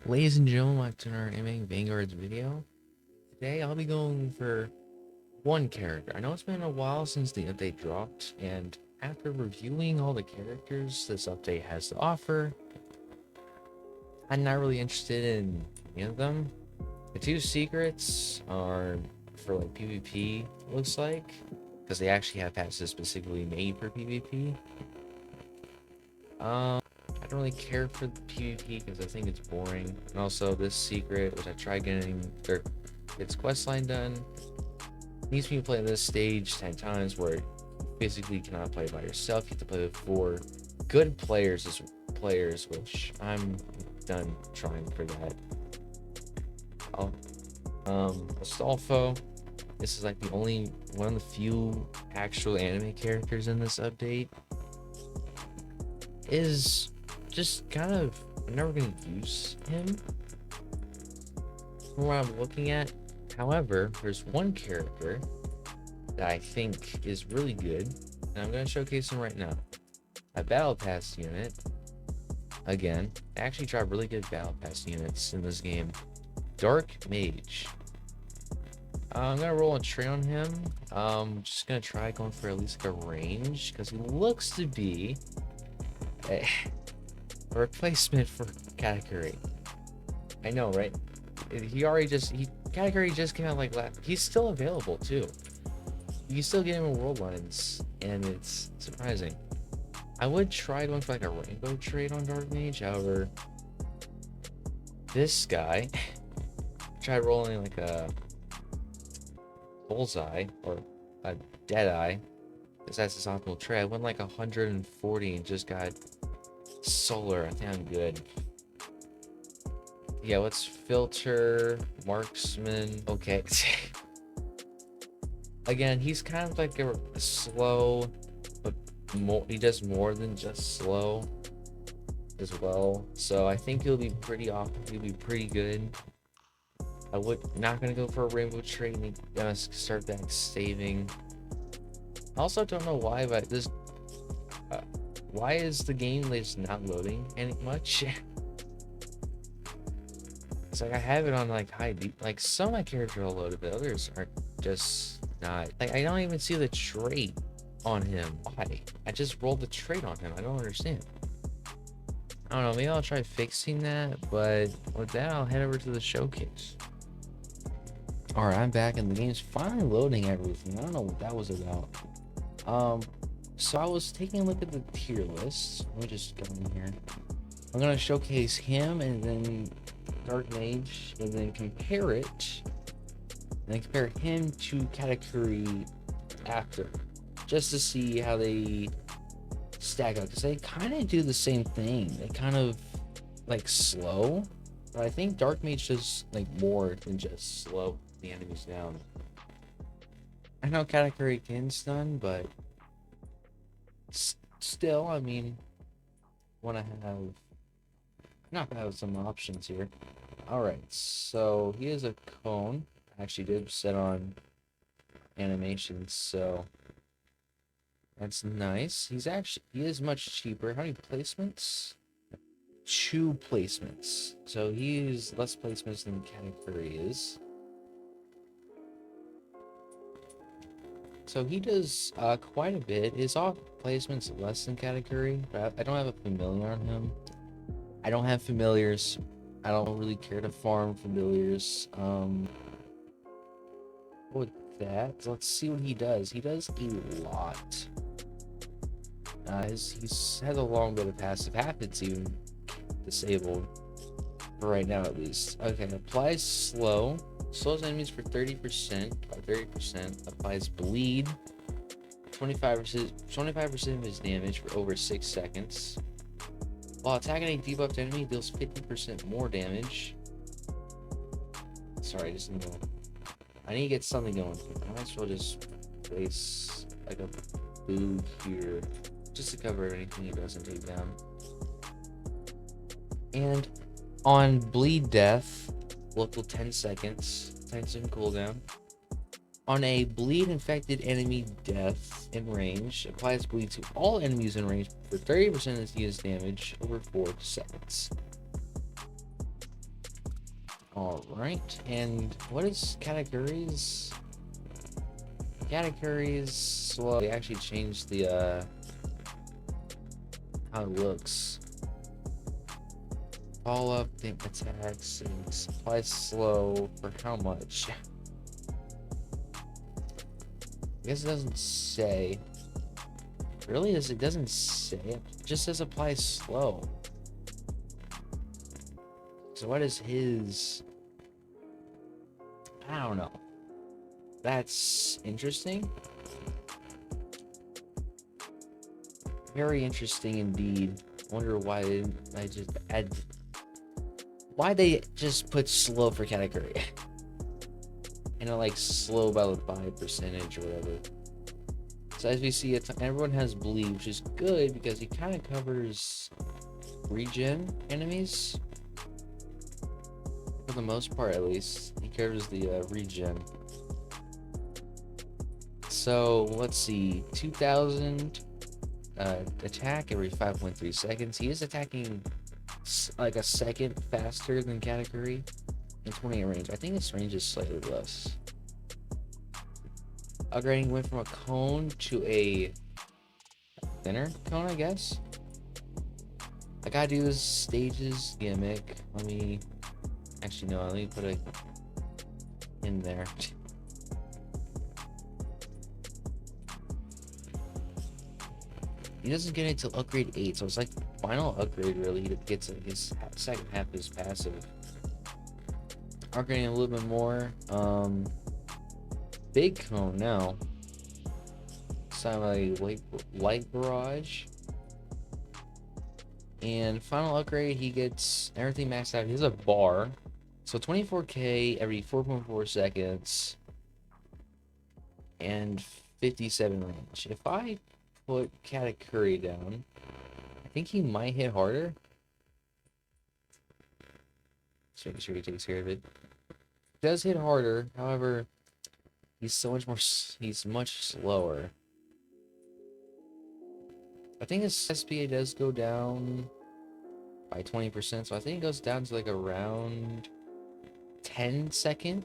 Ladies and gentlemen, welcome to our Anime Vanguard's video. Today I'll be going for one character. I know it's been a while since the update dropped, and after reviewing all the characters this update has to offer, I'm not really interested in any of them. The two secrets are for like PvP, looks like, because they actually have patches specifically made for PvP. I don't really care for the PvP because I think it's boring. And also this secret, which I tried getting its questline done, needs me to play this stage 10 times where you physically cannot play by yourself. You have to play with 4 good players as players, which I'm done trying for that. Astolfo, this is like the only one of the few actual anime characters in this update. Is just kind of, I'm never going to use him from what I'm looking at. However, there's one character that I think is really good, and I'm going to showcase him right now. A Battle Pass unit. Again, I actually tried really good Battle Pass units in this game. Dark Mage. I'm going to roll a trade on him. Just going to try going for at least like a range, because he looks to be a replacement for Katakuri. I know, right? Katakuri just came out like last. He's still available too. You can still get him in World Lines, and it's surprising. I would try going for like a rainbow trade on Dark Mage. However, this guy tried rolling like a bullseye or a dead eye. This has his optimal trade. I went like 140 and just got solar. I think I'm good. Yeah, let's filter marksman. Okay. Again, he's kind of like a slow, but he does more than just slow as well. So I think he'll be pretty good. I would not gonna go for a rainbow trade and gonna start back saving. I also don't know why, but this why is the game just not loading any much? It's like I have it on like high, like some of my characters are loaded, but others are just not. Like I don't even see the trait on him. Why? I just rolled the trait on him. I don't understand. I don't know. Maybe I'll try fixing that. But with that, I'll head over to the showcase. All right, I'm back, and the game's finally loading everything. I don't know what that was about. So I was taking a look at the tier list. Let me just go in here. I'm gonna showcase him and then Dark Mage, and then compare it, and then compare him to Katakuri after, just to see how they stack up, because they kind of do the same thing. They kind of like slow, but I think Dark Mage does like more than just slow the enemies down. I know Katakuri can stun, but still, I mean, want to have not gonna have some options here. All right, so he is a cone. I actually did set on animation, so that's nice. He is much cheaper. How many placements? 2 placements. So he's less placements than Katakuri is. So he does quite a bit. His off placements less than Katakuri, but I don't have a familiar on him. I don't have familiars. I don't really care to farm familiars. With that, let's see what he does. He does a lot. He has a long bit of passive. Half it's even disabled for right now, at least. Okay, applies slow. Slows enemies for 30%. By 30%, applies bleed. 25% of his damage for over 6 seconds. While attacking a debuffed enemy, deals 50% more damage. Sorry, I need to get something going. I might as well just place like a boob here, just to cover anything he doesn't take down. And on bleed death, local 10 seconds, 10-second cooldown. On a bleed infected enemy death in range, applies bleed to all enemies in range for 30% of his damage over 4 seconds. Alright, and what is Katakuri's? Katakuri's slow. They actually changed the, how it looks. All up, the attacks, and supply slow for how much? I guess it doesn't say. Really? It doesn't say. It just says apply slow. So what is his? I don't know. That's interesting. Very interesting indeed. Wonder why I just add. Why they just put slow for Katakuri? And not like slow by the 5% or whatever. So as we see, everyone has bleed, which is good because he kind of covers regen enemies. For the most part, at least. He covers the regen. So let's see, 2000 attack every 5.3 seconds. He is attacking like a second faster than Katakuri in 28 range. I think his range is slightly less. Upgrading went from a cone to a thinner cone, I guess. I gotta do this stages gimmick. Let me actually no. Let me put it in there. He doesn't get it until upgrade 8, so it's like final upgrade really. He gets his second half of his passive. Upgrading a little bit more. Big cone now. Silent light barrage. And final upgrade, he gets everything maxed out. He has a bar. So 24k every 4.4 seconds. And 57 range. If I put Katakuri down, I think he might hit harder. Just making sure he takes care of it. He does hit harder, however, he's much slower. I think his SPA does go down by 20%, so I think it goes down to like around 10 second,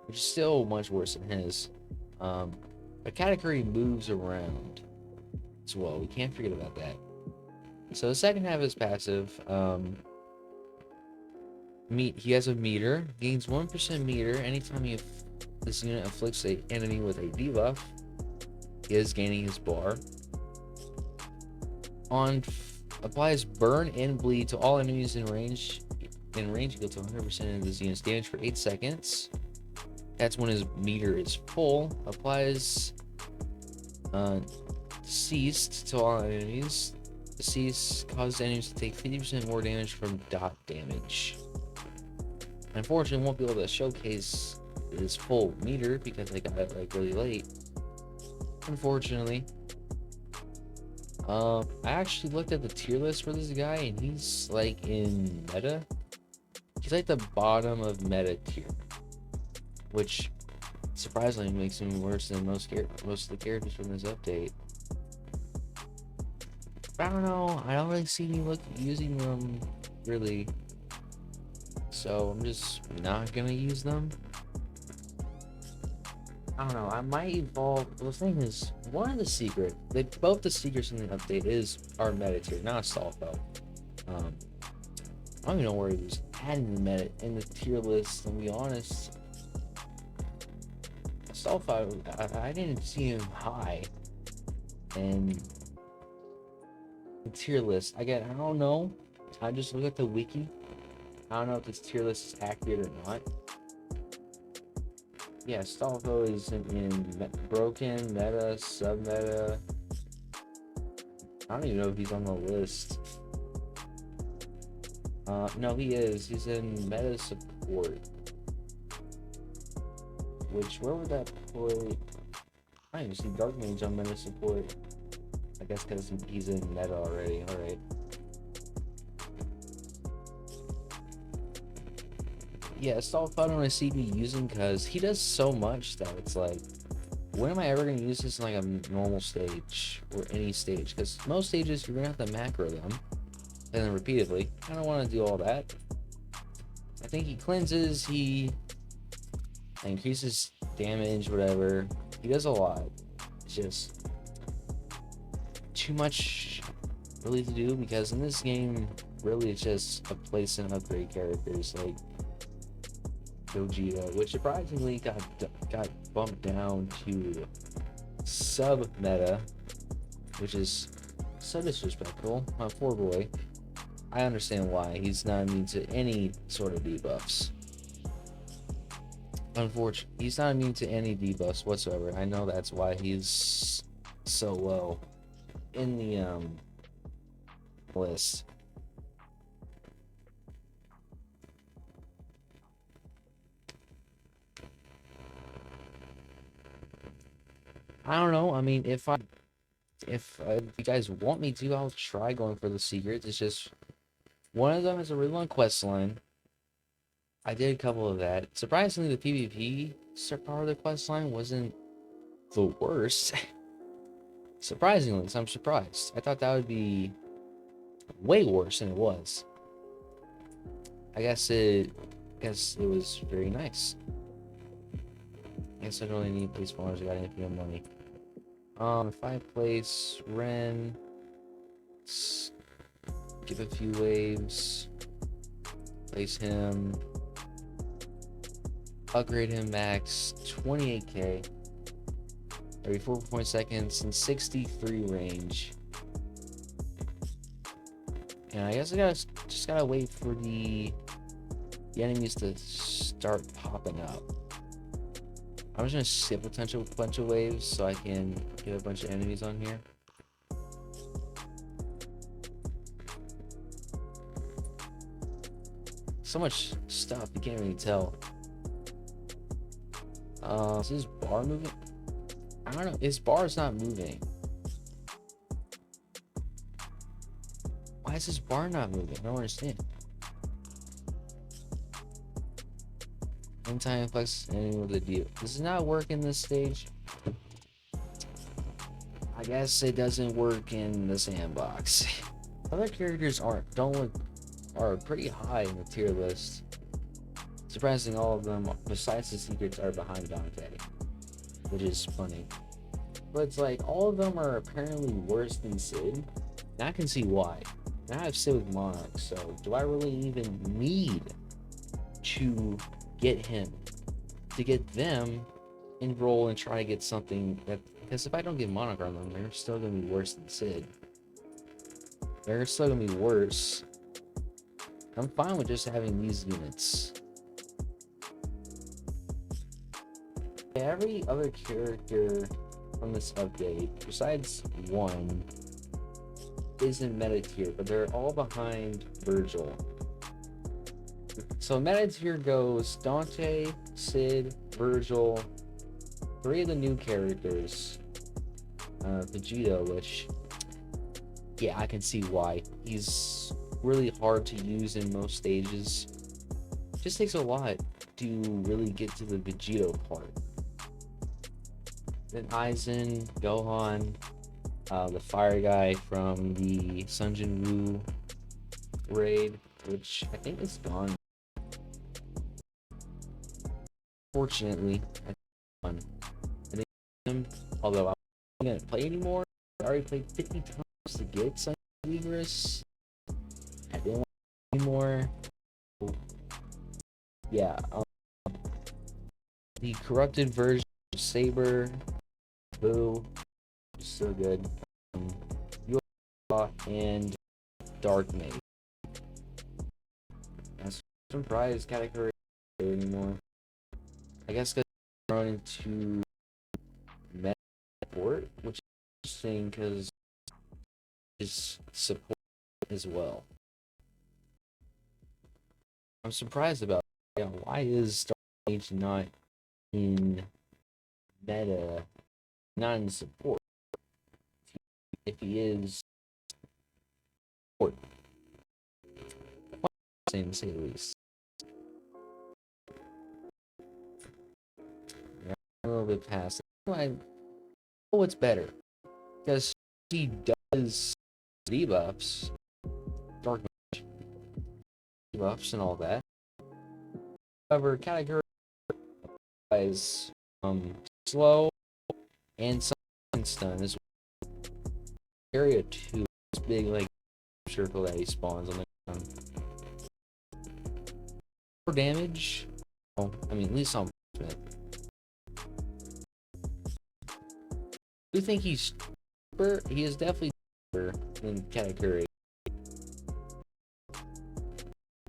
which is still much worse than his. But Katakuri moves around as well. We can't forget about that. So the second half is passive. He has a meter, gains 1% meter anytime this unit afflicts an enemy with a debuff. He is gaining his bar. Applies burn and bleed to all enemies in range. Equal to 100% of this unit's damage for 8 seconds. That's when his meter is full. Applies ceased to all enemies. Cease causes enemies to take 50% more damage from dot damage. Unfortunately, won't be able to showcase his full meter because I got it like really late. Unfortunately. I actually looked at the tier list for this guy, and he's like in meta. He's like the bottom of meta tier, which surprisingly makes him worse than most of the characters from this update. But I don't know. I don't really see me using them really, so I'm just not gonna use them. I don't know. I might evolve. The thing is, one of the secrets, both the secrets in the update are meta tier, not Stalfo. I don't even know where he was adding the meta in the tier list. To be honest, Stalfo, I didn't see him high, and the tier list. Again, I don't know. I just look at the wiki. I don't know if this tier list is accurate or not. Yeah, Stalfo is in broken, meta, sub-meta. I don't even know if he's on the list. No, he is. He's in meta support. Where would that put? I don't even see Dark Mage on meta support. I guess because he's in meta already. Alright. Yeah, Stalfo I don't really see me using because he does so much that it's like, when am I ever going to use this in like a normal stage or any stage? Because most stages you're going to have to macro them and then repeatedly. I don't want to do all that. I think he cleanses, he increases damage, whatever. He does a lot. It's just too much really to do, because in this game, really it's just a place and upgrade characters like Gogeta, which surprisingly got bumped down to sub meta, which is so disrespectful. My poor boy. I understand why. He's not immune to any sort of debuffs. Unfortunately, he's not immune to any debuffs whatsoever. I know that's why he's so low in the list. I don't know. I mean, if you guys want me to, I'll try going for the secrets. It's just one of them is a really long quest line. I did a couple of that. Surprisingly, the PvP part of the quest line wasn't the worst. Surprisingly, so I'm surprised. I thought that would be way worse than it was. I guess it was very nice. I guess I don't really need place farmers. I got infinite money. If I place Ren, give a few waves, place him, upgrade him max 28k, every 4 seconds, and 63 range. And I guess I just gotta wait for the enemies to start popping up. I'm just gonna skip a bunch of waves so I can get a bunch of enemies on here. So much stuff, you can't really tell. Is his bar moving? I don't know. His bar is not moving. Why is his bar not moving? I don't understand. Anytime flex enemy with a deal. Does it not work in this stage? I guess it doesn't work in the sandbox. Other characters are pretty high in the tier list. Surprising, all of them, besides the secrets, are behind Dante, which is funny. But it's like all of them are apparently worse than Sid, and I can see why. Now I have Sid with Monarch, so do I really even need to get him to get them enroll and try to get something that? Because if I don't get Monarch on them, they're still gonna be worse than Sid. They're still gonna be worse. I'm fine with just having these units. Every other character from this update, besides one, isn't meta tier, but they're all behind Virgil. So meta tier goes Dante, Sid, Virgil, 3 of the new characters, Vegeta, which, yeah, I can see why. He's really hard to use in most stages. Just takes a lot to really get to the Vegeta part. Then Aizen, Gohan, the fire guy from the Sunjin Woo raid, which I think is gone. Fortunately, I think him, although I'm not gonna play anymore. I already played 50 times to get Sunjin Woo. I didn't want anymore. Yeah, the corrupted version of Saber, Boo, so good. And Dark Mage. I'm surprised Katakuri anymore. I guess because it's thrown into meta support, which is interesting because it's support as well. I'm surprised about that. Yeah, why is Dark Mage not in meta, not in support? If he is support, to say the least. Yeah, a little bit past. I know what's better because he does debuffs, dark debuffs, and all that. However, Katakuri is slow and some stun as well. Area 2, this big like circle that he spawns on the ground. For damage, well, I mean at least on Smith. I do think he's cheaper. He is definitely cheaper than Katakuri.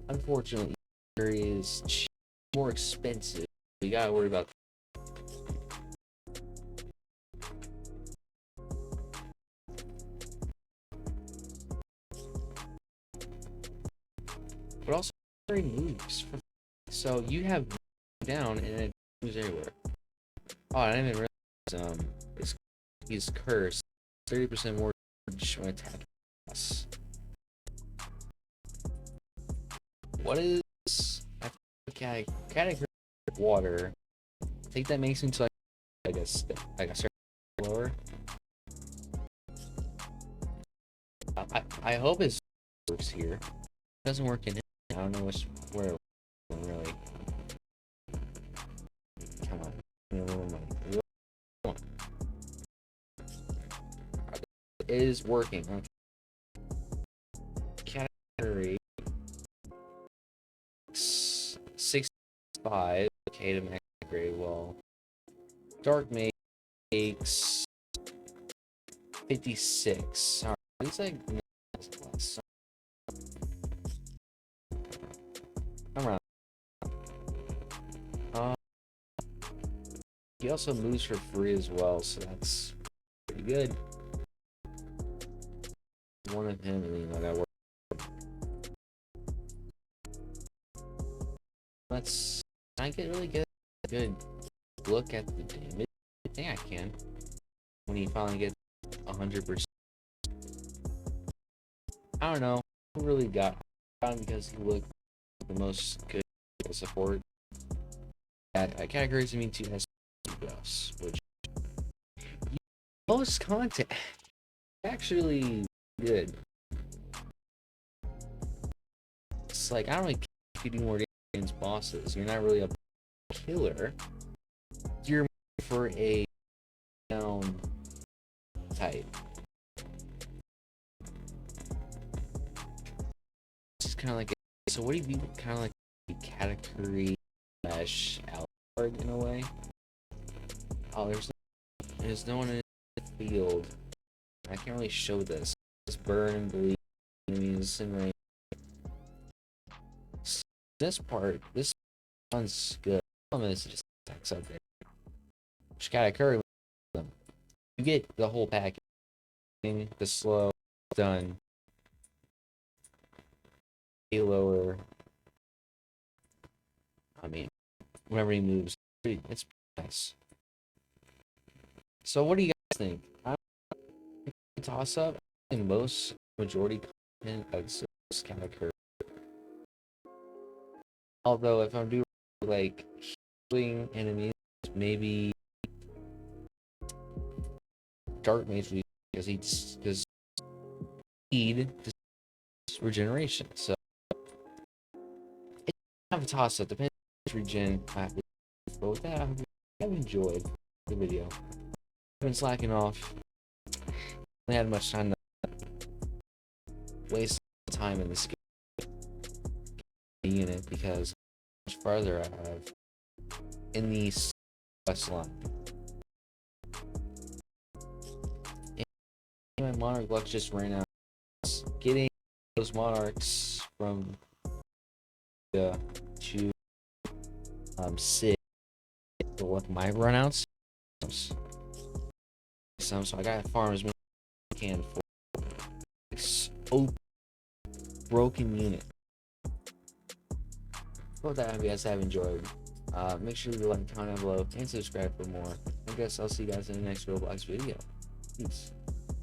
Unfortunately, Katakuri is more expensive. We gotta worry about. But also, Katakuri moves. So you have down and it moves everywhere. Oh, I didn't even realize he's cursed. 30% more when attack. What is Katakuri water? I think that makes him to like a certain lower. I hope it works here. It doesn't work in it. I don't know where really. Come on. Come on. It is working. Okay. Katakuri 65. Okay, to max grade. Well, Dark makes 56. Alright, it's like less. Around. He also moves for free as well, so that's pretty good. One of him, that works. Let's. Can I get really good look at the damage? I think I can. When he finally gets 100%. I don't know. I really got him because he looked the most good support. Categories, I mean, 2 has buffs, which most content actually good. It's like I don't really care if you do more damage against bosses. You're not really a killer. You're for a down type. It's kind of like so. What do you mean? Kind of like a Katakuri slash Alucard in a way. Oh, there's no one in the field. I can't really show this. Just burn and bleed enemies and rain. This one's good. The problem is it just attacks up there. Which Katakuri with them. You get the whole package. The slow, done. A lower. I mean, whenever he moves, it's nice. So what do you guys think? I'm toss up in most majority content of Katakuri. Although if I'm doing like healing enemies, maybe Dark Mage because he need regeneration. So it's kind of a toss up. Depends on which regen I have to do. But with that, I hope you have enjoyed the video. I've been slacking off. I haven't had much time to waste time in this unit because how much farther I have in the quest line. And my monarch luck just ran out. Getting those monarchs from the to Sid, the luck might run out. So I gotta farm as many as I can for this broken unit. Hope that you guys have enjoyed. Make sure you like, comment down below, and subscribe for more. I guess I'll see you guys in the next Roblox video. Peace.